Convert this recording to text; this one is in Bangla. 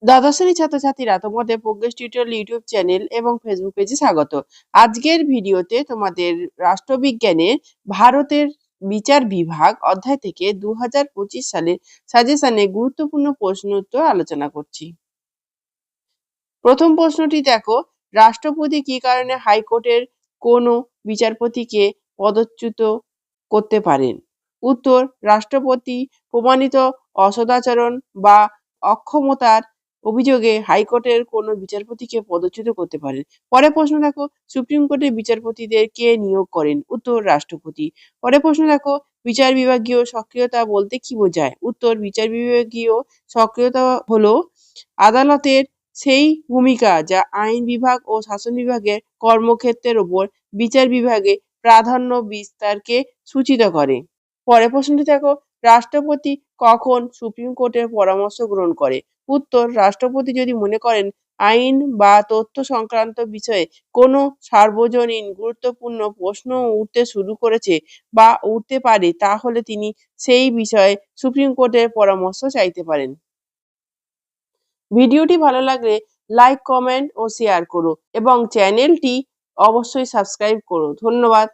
দ্বাদশ শ্রেণীর ছাত্রছাত্রীরা তোমাদের প্রোগ্রেস টিউটোরিয়াল ইউটিউব চ্যানেল এবং ফেসবুক পেজে স্বাগত। আজকের ভিডিওতে তোমাদের রাষ্ট্রবিজ্ঞানের ভারতের বিচার বিভাগ অধ্যায় থেকে 2025 সালের সাজেশনে গুরুত্বপূর্ণ প্রশ্ন উত্তর আলোচনা করছি। প্রথম প্রশ্নটি দেখো, রাষ্ট্রপতি কি কারণে হাইকোর্টের কোনো বিচারপতিকে পদচ্যুত করতে পারেন? উত্তর, রাষ্ট্রপতি প্রমাণিত অসদাচরণ বা অক্ষমতার অভিযোগে হাইকোর্টের কোনো বিচারপতিকে পদচ্যুত করতে পারেন। পরের প্রশ্ন দেখো, সুপ্রিম কোর্টের বিচারপতিদের কে নিয়োগ করেন? উত্তর, রাষ্ট্রপতি। পরের প্রশ্ন দেখো, বিচার বিভাগীয় সক্রিয়তা বলতে কি বোঝায়? উত্তর, বিচার বিভাগীয় সক্রিয়তা হলো আদালতের সেই ভূমিকা যা আইন বিভাগ ও শাসন বিভাগের কর্মক্ষেত্রের ওপর বিচার বিভাগে প্রাধান্য বিস্তারকে সূচিত করে। পরের প্রশ্নটি দেখো, রাষ্ট্রপতি কখন সুপ্রিম কোর্টের পরামর্শ গ্রহণ করে? উত্তর, রাষ্ট্রপতি যদি মনে করেন আইন বা তথ্য সংক্রান্ত বিষয়ে কোনো সার্বজনীন গুরুত্বপূর্ণ প্রশ্ন উঠতে শুরু করেছে বা উঠতে পারে, তাহলে তিনি সেই বিষয়ে সুপ্রিম কোর্টের পরামর্শ চাইতে পারেন। ভিডিওটি ভালো লাগলে লাইক, কমেন্ট ও শেয়ার করো এবং চ্যানেলটি অবশ্যই সাবস্ক্রাইব করো। ধন্যবাদ।